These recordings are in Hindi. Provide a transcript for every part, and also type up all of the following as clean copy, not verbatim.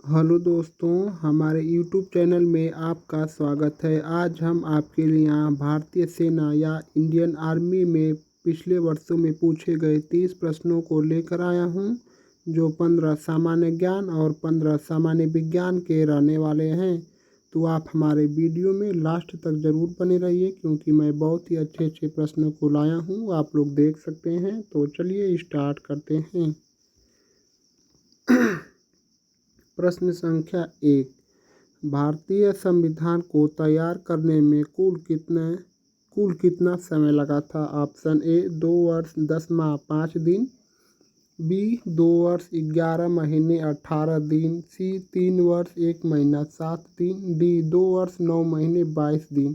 हेलो दोस्तों, हमारे यूट्यूब चैनल में आपका स्वागत है। आज हम आपके लिए यहाँ भारतीय सेना या इंडियन आर्मी में पिछले वर्षों में पूछे गए 30 प्रश्नों को लेकर आया हूँ, जो 15 सामान्य ज्ञान और 15 सामान्य विज्ञान के रहने वाले हैं। तो आप हमारे वीडियो में लास्ट तक ज़रूर बने रहिए, क्योंकि मैं बहुत ही अच्छे अच्छे प्रश्नों को लाया हूँ, आप लोग देख सकते हैं। तो चलिए स्टार्ट करते हैं। प्रश्न संख्या 1। भारतीय संविधान को तैयार करने में कुल कितना समय लगा था? ऑप्शन ए 2 वर्ष 10 माह 5 दिन, बी 2 वर्ष 11 महीने 18 दिन, सी 3 वर्ष 1 महीना 7 दिन, डी 2 वर्ष 9 महीने 22 दिन।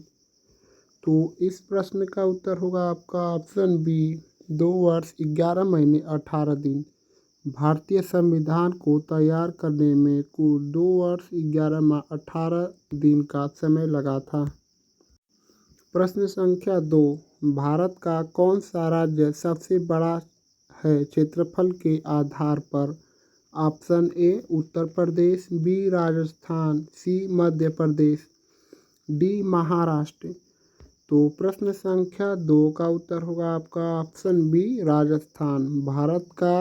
तो इस प्रश्न का उत्तर होगा आपका ऑप्शन बी 2 वर्ष 11 महीने 18 दिन। भारतीय संविधान को तैयार करने में कुल 2 वर्ष 11 माह 18 दिन का समय लगा था। प्रश्न संख्या 2। भारत का कौन सा राज्य सबसे बड़ा है क्षेत्रफल के आधार पर? Option A Uttar Pradesh, B Rajasthan, C Madhya Pradesh, D Maharashtra. तो प्रश्न संख्या 2 का उत्तर होगा आपका ऑप्शन बी राजस्थान। भारत का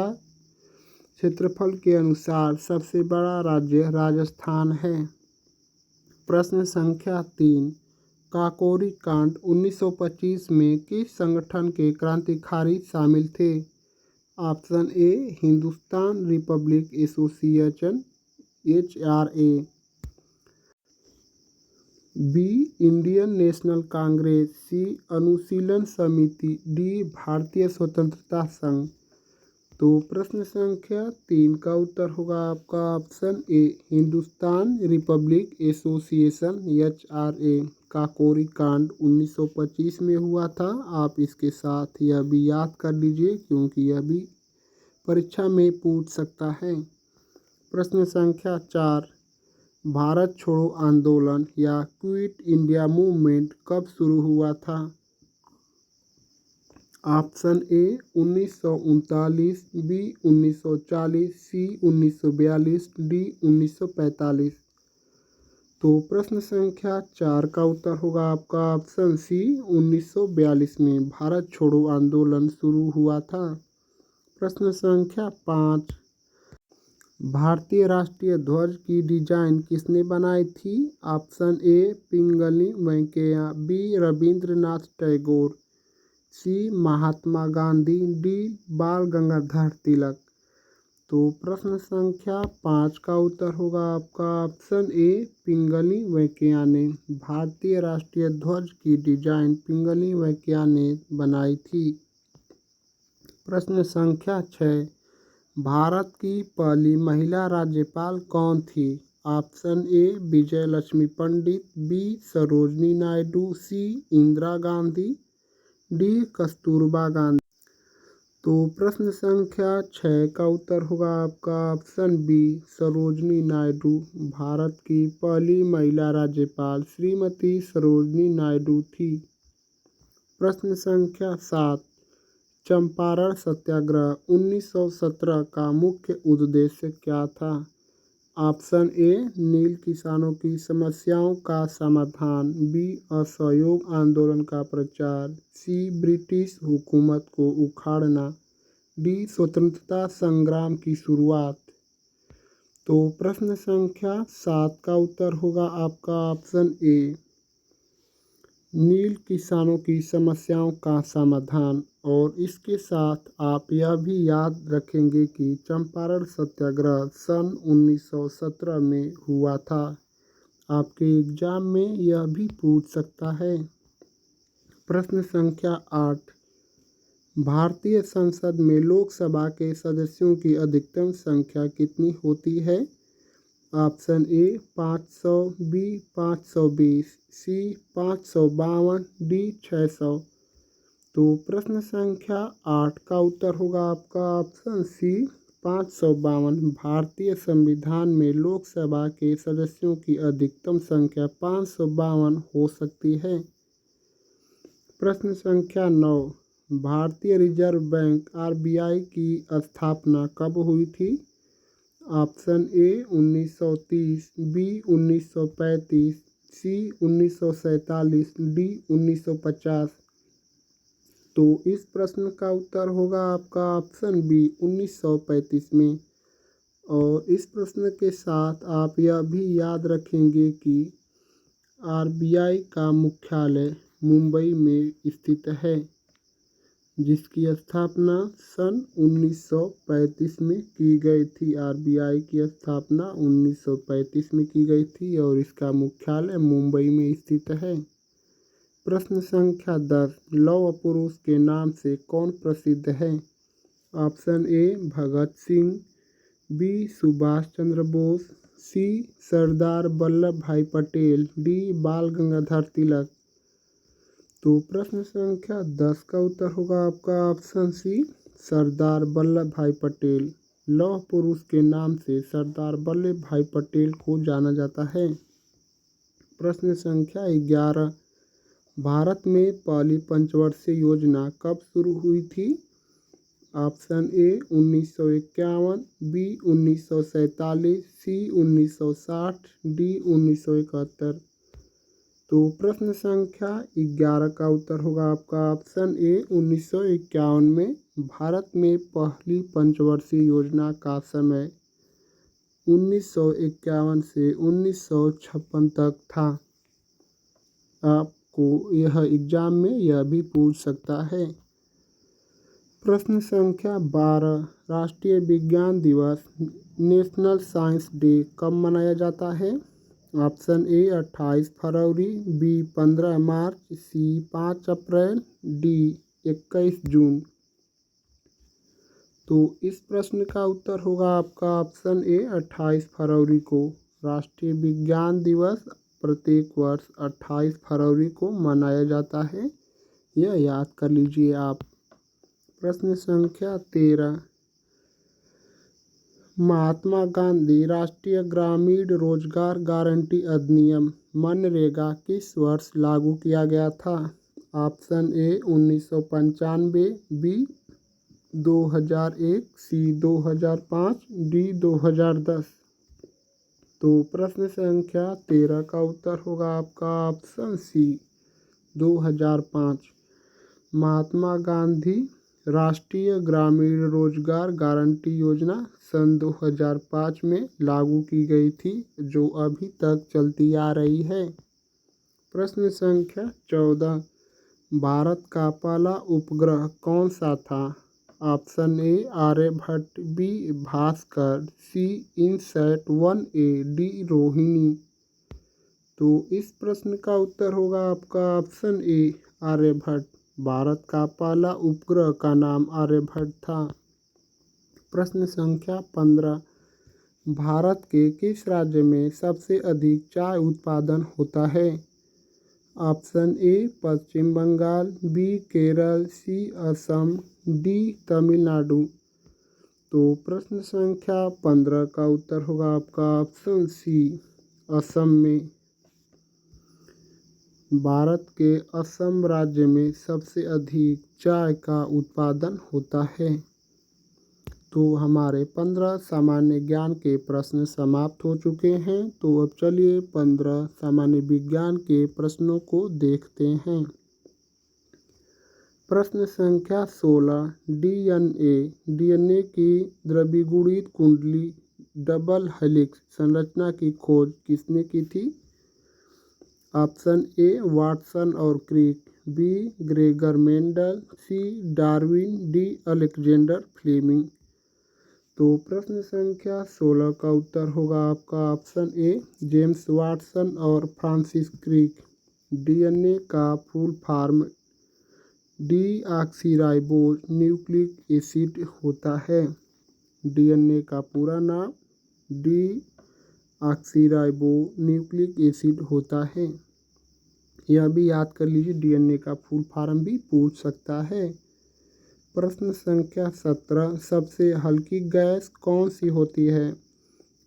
क्षेत्रफल के अनुसार सबसे बड़ा राज्य राजस्थान है। प्रश्न संख्या 3। काकोरी कांड 1925 में किस संगठन के क्रांतिकारी शामिल थे? Option A Hindustan Republic Association HRA, B Indian National Congress, C Anushilan Samiti, D भारतीय स्वतंत्रता संघ। तो प्रश्न संख्या 3 का उत्तर होगा आपका option A Hindustan Republic Association HRA। Kakori कांड 1925 में हुआ था। आप इसके साथ यह भी याद कर लीजिए, क्योंकि यह भी परीक्षा में पूछ सकता है। प्रश्न संख्या 4। भारत छोड़ो आंदोलन या क्विट इंडिया मूवमेंट कब शुरू हुआ था? Option A 1939, B 1940, C 1942, D 1945। तो प्रश्न संख्या 4 का उत्तर होगा आपका ऑप्शन सी 1942 में भारत छोड़ो आंदोलन शुरू हुआ था। प्रश्न संख्या 5। भारतीय राष्ट्रीय ध्वज की डिजाइन किसने बनाई थी? Option A Pingali Venkayya, B Rabindranath Tagore, C Mahatma Gandhi, D Bal Gangadhar तिलक। तो प्रश्न संख्या 5 का उत्तर होगा आपका ऑप्शन ए पिंगली वेंकैया ने। भारतीय राष्ट्रीय ध्वज की डिजाइन पिंगली वेंकैया ने बनाई थी। प्रश्न संख्या 6। भारत की पहली महिला राज्यपाल कौन थी? Option A Vijaya Lakshmi Pandit, B Sarojini Naidu, C Indira Gandhi, D Kasturba Gandhi. तो प्रश्न संख्या 6 का उत्तर होगा आपका ऑप्शन बी सरोजनी नायडू। भारत की पहली महिला राज्यपाल श्रीमती सरोजनी नायडू थी। प्रश्न संख्या 7। चंपारण सत्याग्रह 1917 का मुख्य उद्देश्य क्या था? ऑप्शन ए नील किसानों की समस्याओं का समाधान, बी असहयोग आंदोलन का प्रचार, सी ब्रिटिश हुकूमत को उखाड़ना, डी स्वतंत्रता संग्राम की शुरुआत। तो प्रश्न संख्या 7 का उत्तर होगा आपका ऑप्शन ए नील किसानों की समस्याओं का समाधान। और इसके साथ आप यह भी याद रखेंगे कि चंपारण सत्याग्रह सन 1917 में हुआ था। आपके एग्जाम में यह भी पूछ सकता है। प्रश्न संख्या 8। भारतीय संसद में लोकसभा के सदस्यों की अधिकतम संख्या कितनी होती है? Option A 500, B 520, C 552, D 600। तो प्रश्न संख्या 8 का उत्तर होगा आपका ऑप्शन सी 552। भारतीय संविधान में लोकसभा के सदस्यों की अधिकतम संख्या 552 हो सकती है। प्रश्न संख्या 9। भारतीय रिजर्व बैंक RBI की स्थापना कब हुई थी? Option A 1930, B 1935, C 1947, D 1950। तो इस प्रश्न का उत्तर होगा आपका ऑप्शन बी 1935 में। और इस प्रश्न के साथ आप यह भी याद रखेंगे कि आरबीआई का मुख्यालय मुंबई में स्थित है, जिसकी स्थापना सन 1935 में की गई थी। आरबीआई की स्थापना 1935 में की गई थी और इसका मुख्यालय मुंबई में स्थित है। प्रश्न संख्या 10, लौह पुरुष के नाम से कौन प्रसिद्ध है? Option A Bhagat Singh, B Subhash Chandra Bose, C Sardar Vallabh Bhai Patel, D Bal Gangadhar तिलक। तो प्रश्न संख्या 10 का उत्तर होगा आपका ऑप्शन सी सरदार वल्लभ भाई पटेल। लौह पुरुष के नाम से सरदार वल्लभ भाई पटेल को जाना जाता है। प्रश्न संख्या 11, भारत में पहली पंचवर्षीय योजना कब शुरू हुई थी? Option A 1951, B 1947, C 1960, D 1971। तो प्रश्न संख्या 11 का उत्तर होगा आपका ऑप्शन ए 1951 में भारत में पहली पंचवर्षीय योजना का समय 1951 से 1956 तक था। आपको यह एग्जाम में यह भी पूछ सकता है। प्रश्न संख्या 12, राष्ट्रीय विज्ञान दिवस नेशनल साइंस डे कब मनाया जाता है? ऑप्शन ए 28 फरवरी, B 15 March, C 5 April, D 21 June. तो इस प्रश्न का उत्तर होगा आपका ऑप्शन ए 28 फरवरी को। राष्ट्रीय विज्ञान दिवस प्रत्येक वर्ष 28 फरवरी को मनाया जाता है, यह याद कर लीजिए आप। प्रश्न संख्या 13, महात्मा गांधी राष्ट्रीय ग्रामीण रोजगार गारंटी अधिनियम मनरेगा किस वर्ष लागू किया गया था? Option A 1995, B 2001, C 2005, D 2010। तो प्रश्न संख्या 13 का उत्तर होगा आपका ऑप्शन सी 2005। महात्मा गांधी राष्ट्रीय ग्रामीण रोजगार गारंटी योजना सन 2005 में लागू की गई थी, जो अभी तक चलती आ रही है। प्रश्न संख्या 14, भारत का पहला उपग्रह कौन सा था? Option A Aryabhatta, B Bhaskara, C INSAT 1A, D Rohini. तो इस प्रश्न का उत्तर होगा आपका ऑप्शन ए आर्यभट्ट। भारत का पहला उपग्रह का नाम आर्यभट्ट था। प्रश्न संख्या 15, भारत के किस राज्य में सबसे अधिक चाय उत्पादन होता है? Option A Paschim Bengal, B Kerala, C Assam, D Tamil Nadu. तो प्रश्न संख्या 15 का उत्तर होगा आपका ऑप्शन सी असम में। भारत के असम राज्य में सबसे अधिक चाय का उत्पादन होता है। तो हमारे 15 सामान्य ज्ञान के प्रश्न समाप्त हो चुके हैं। तो अब चलिए 15 सामान्य विज्ञान के प्रश्नों को देखते हैं। प्रश्न संख्या 16, डीएनए की द्विगुणित कुंडली डबल हेलिक्स संरचना की खोज किसने की थी? ऑप्शन ए वाटसन और क्रिक, बी ग्रेगर मेंडल, सी डार्विन, डी अलेक्जेंडर फ्लेमिंग। तो प्रश्न संख्या 16 का उत्तर होगा आपका ऑप्शन ए जेम्स वाटसन और फ्रांसिस क्रिक। डीएनए का full form deoxyribose nucleic acid होता है। डीएनए का पूरा नाम डीऑक्सीराइबो न्यूक्लिक एसिड होता है। यह भी याद कर लीजिए, डीएनए का फुल फॉर्म भी पूछ सकता है। प्रश्न संख्या 17, सबसे हल्की गैस कौन सी होती है?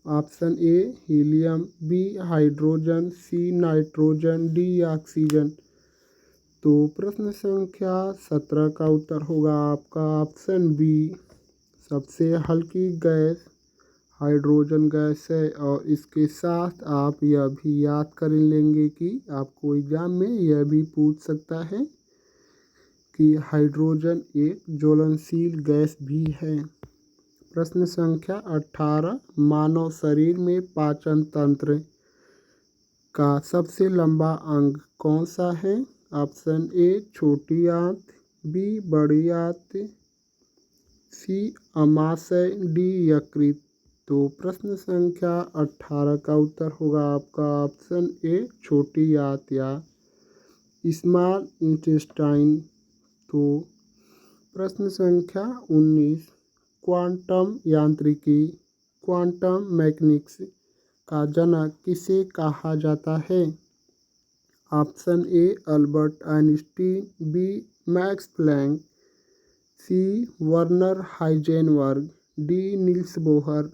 Option A helium, B hydrogen, C nitrogen, D oxygen. तो प्रश्न संख्या 17 का उत्तर होगा आपका ऑप्शन बी, सबसे हल्की गैस हाइड्रोजन गैस है। और इसके साथ आप यह भी याद कर लेंगे कि आपको एग्जाम में यह भी पूछ सकता है कि हाइड्रोजन एक ज्वलनशील गैस भी है। प्रश्न संख्या 18, मानव शरीर में पाचन तंत्र का सबसे लंबा अंग कौन सा है? ऑप्शन ए छोटी आंत, बी बड़ी आंत, सी अमाशय, डी यकृत। तो प्रश्न संख्या 18 का उत्तर होगा आपका ऑप्शन ए छोटी आंत या स्मॉल इंटेस्टाइन। तो प्रश्न संख्या 19, क्वांटम यांत्रिकी क्वांटम मैकेनिक्स का जनक किसे कहा जाता है? Option A Albert Einstein, B Max Planck, C Werner Heisenberg, D Niels Bohr.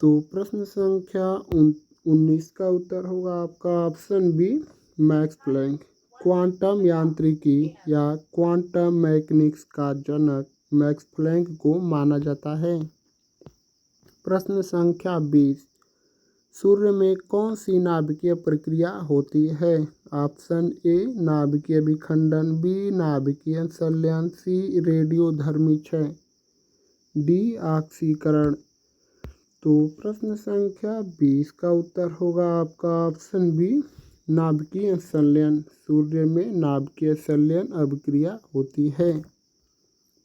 तो प्रश्न संख्या 19 का उत्तर होगा आपका option B Max Planck. Quantum यांत्रिकी या क्वांटम मैकेनिक्स का जनक मैक्स प्लैंक को माना जाता है। प्रश्न संख्या 20, सूर्य में कौन सी नाभिकीय प्रक्रिया होती है? ऑप्शन ए नाभिकीय विखंडन, बी नाभिकीय संलयन, सी रेडियोधर्मी क्षय, डी ऑक्सीकरण। तो प्रश्न संख्या 20 का उत्तर होगा आपका ऑप्शन बी नाभिकीय संलयन। सूर्य में नाभिकीय संलयन अभिक्रिया होती है।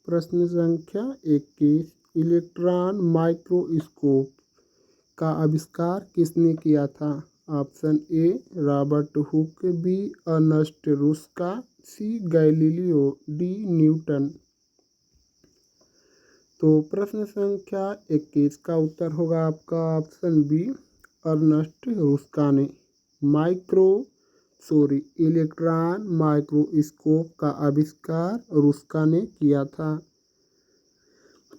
प्रश्न संख्या 21, इलेक्ट्रॉन माइक्रोस्कोप का आविष्कार किसने किया था? Option A Robert Hooke, B Ernst Ruska, C Galileo, D Newton. तो प्रश्न संख्या 21 का उत्तर होगा आपका ऑप्शन बी अर्नस्ट रूस्का ने इलेक्ट्रॉन माइक्रोस्कोप का आविष्कार रूस्का ने किया था।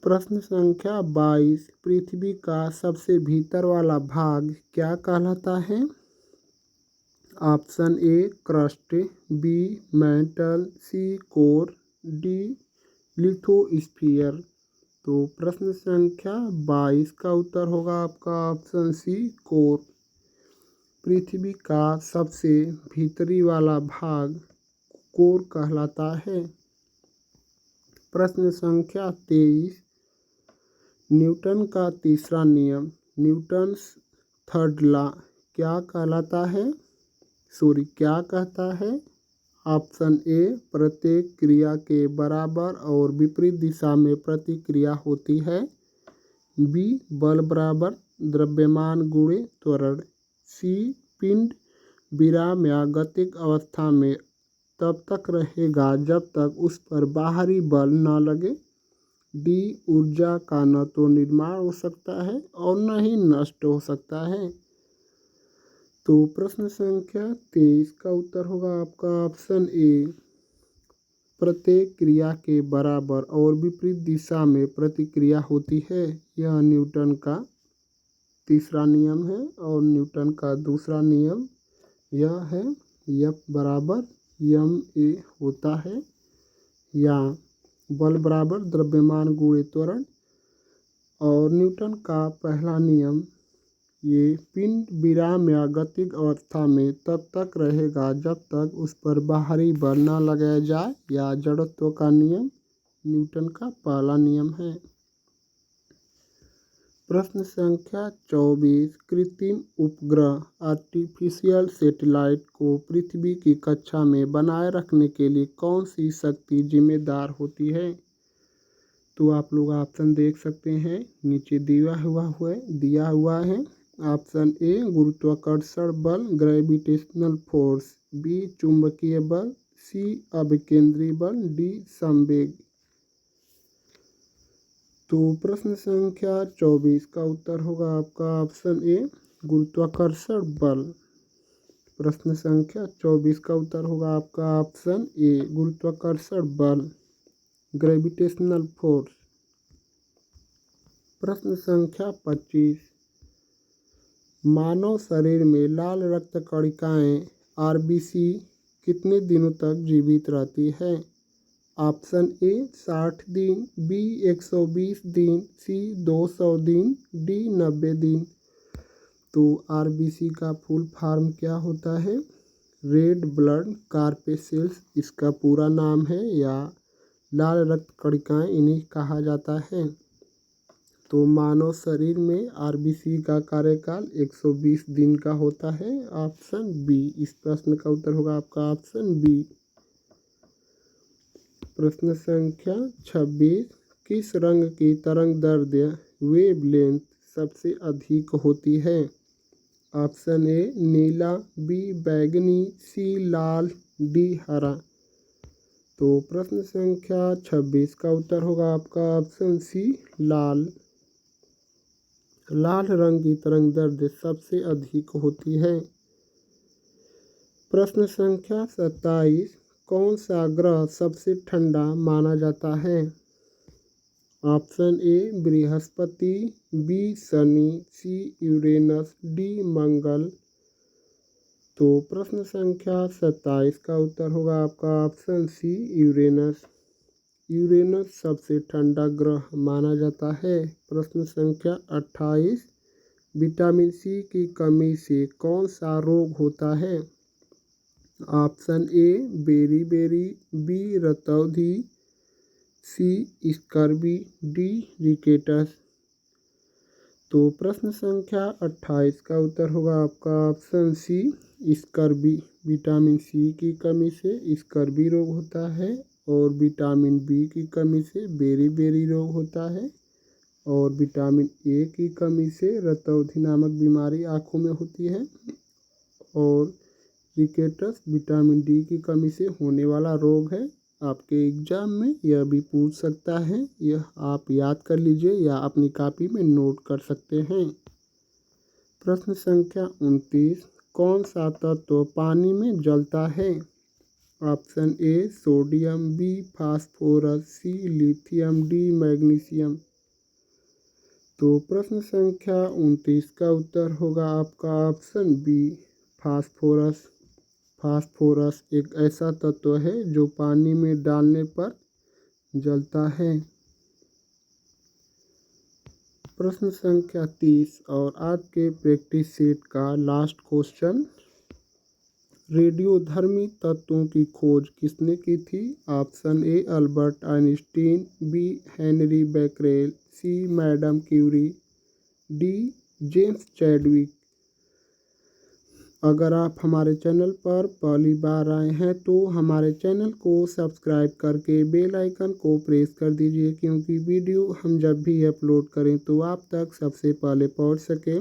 प्रश्न संख्या 22, पृथ्वी का सबसे भीतर वाला भाग क्या कहलाता है? Option A crust, B mantle, C core, D lithosphere. तो प्रश्न संख्या 22 का उत्तर होगा आपका ऑप्शन सी कोर। पृथ्वी का सबसे भीतरी वाला भाग कोर कहलाता है। प्रश्न संख्या 23, न्यूटन का तीसरा नियम न्यूटन्स थर्ड लॉ क्या कहता है? ऑप्शन ए प्रत्येक क्रिया के बराबर और विपरीत दिशा में प्रतिक्रिया होती है, बी बल बराबर द्रव्यमान गुणे त्वरण, सी पिंड विराम या गतिक अवस्था में तब तक रहेगा जब तक उस पर बाहरी बल न लगे, डी ऊर्जा का न तो निर्माण हो सकता है और न ही नष्ट हो सकता है। तो प्रश्न संख्या 23 का उत्तर होगा आपका ऑप्शन ए प्रत्येक क्रिया के बराबर और विपरीत दिशा में प्रतिक्रिया होती है। यह न्यूटन का तीसरा नियम है और न्यूटन का दूसरा नियम यह है एफ बराबर एम ए होता है, या बल बराबर द्रव्यमान गुणे त्वरण। और न्यूटन का पहला नियम ये पिंड विराम या गतिक अवस्था में तब तक रहेगा जब तक उस पर बाहरी बल न लगाया जाए, या जड़त्व का नियम न्यूटन का पहला नियम है। प्रश्न संख्या 24, कृत्रिम उपग्रह आर्टिफिशियल सैटेलाइट को पृथ्वी की कक्षा में बनाए रखने के लिए कौन सी शक्ति जिम्मेदार होती है? तो आप लोग ऑप्शन देख सकते हैं, नीचे दिया हुआ है। ऑप्शन ए गुरुत्वाकर्षण बल ग्रेविटेशनल फोर्स, बी चुंबकीय बल, सी अभिकेंद्री बल, डी संवेग। तो प्रश्न संख्या 24 का उत्तर होगा आपका ऑप्शन ए गुरुत्वाकर्षण बल। प्रश्न संख्या 24 का उत्तर होगा आपका ऑप्शन ए गुरुत्वाकर्षण बल ग्रेविटेशनल फोर्स। प्रश्न संख्या 25, मानव शरीर में लाल रक्त कणिकाएं आरबीसी कितने दिनों तक जीवित रहती है? ऑप्शन ए 60 दिन, बी 120 दिन, सी 200 दिन, डी 90 दिन। तो आरबीसी का फुल फॉर्म क्या होता है? रेड ब्लड कार्पेसेल्स इसका पूरा नाम है, या लाल रक्त कणिकाएँ इन्हें कहा जाता है। तो मानव शरीर में आरबीसी का कार्यकाल 120 दिन का होता है। ऑप्शन बी, इस प्रश्न का उत्तर होगा आपका ऑप्शन बी। प्रश्न संख्या 26, किस रंग की तरंगदैर्ध्य वेवलेंथ सबसे अधिक होती है? ऑप्शन ए नीला, बी बैंगनी, सी लाल, डी हरा। तो प्रश्न संख्या 26 का उत्तर होगा आपका ऑप्शन सी लाल। लाल रंग की तरंगदैर्ध्य सबसे अधिक होती है। प्रश्न संख्या 27, कौन सा ग्रह सबसे ठंडा माना जाता है? Option A Brihaspati, B Shani, C Uranus, D Mangal. तो प्रश्न संख्या 27 का उत्तर होगा आपका ऑप्शन सी यूरेनस। यूरेनस सबसे ठंडा ग्रह माना जाता है। प्रश्न संख्या 28, विटामिन सी की कमी से कौन सा रोग होता है? ऑप्शन ए बेरी, बी रतौंधी, सी स्कर्वी, डी रिकेटस। तो प्रश्न संख्या 28 का उत्तर होगा आपका option C scurvy. Vitamin C की कमी से स्कर्वी रोग होता है, और विटामिन बी की कमी से बेरी रोग होता है, और विटामिन ए की कमी से रतौंधी नामक बीमारी आँखों में होती है, और रिकेटस विटामिन डी की कमी से होने वाला रोग है। आपके एग्जाम में यह भी पूछ सकता है, यह आप याद कर लीजिए या अपनी कॉपी में नोट कर सकते हैं। प्रश्न संख्या 29, कौन सा तत्व पानी में जलता है? Option A sodium, B phosphorus, C lithium, D magnesium. तो प्रश्न संख्या 29 का उत्तर होगा आपका ऑप्शन बी फास्फोरस। फास्फोरस एक ऐसा तत्व है जो पानी में डालने पर जलता है। प्रश्न संख्या 30 और आज के प्रैक्टिस सेट का लास्ट क्वेश्चन, रेडियोधर्मी तत्वों की खोज किसने की थी? Option A Albert Einstein, B Henri Becquerel, C madam Curie, D James Chadwick. अगर आप हमारे चैनल पर पहली बार आए हैं तो हमारे चैनल को सब्सक्राइब करके बेल आइकन को प्रेस कर दीजिए, क्योंकि वीडियो हम जब भी अपलोड करें तो आप तक सबसे पहले पहुंच सके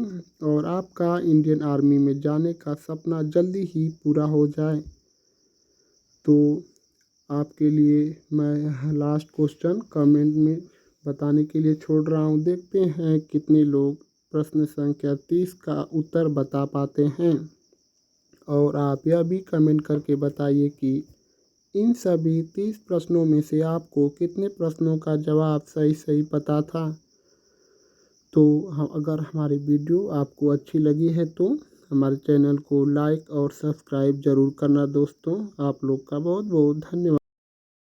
और आपका इंडियन आर्मी में जाने का सपना जल्दी ही पूरा हो जाए। तो आपके लिए मैं लास्ट क्वेश्चन कमेंट में बताने के लिए छोड़ रहा हूं। देखते हैं कितने लोग प्रश्न संख्या 30 का उत्तर बता पाते हैं, और आप यह भी कमेंट करके बताइए कि इन सभी 30 प्रश्नों में से आपको कितने प्रश्नों का जवाब सही पता था। तो अगर हमारी वीडियो आपको अच्छी लगी है तो हमारे चैनल को लाइक और सब्सक्राइब ज़रूर करना दोस्तों। आप लोग का बहुत बहुत धन्यवाद।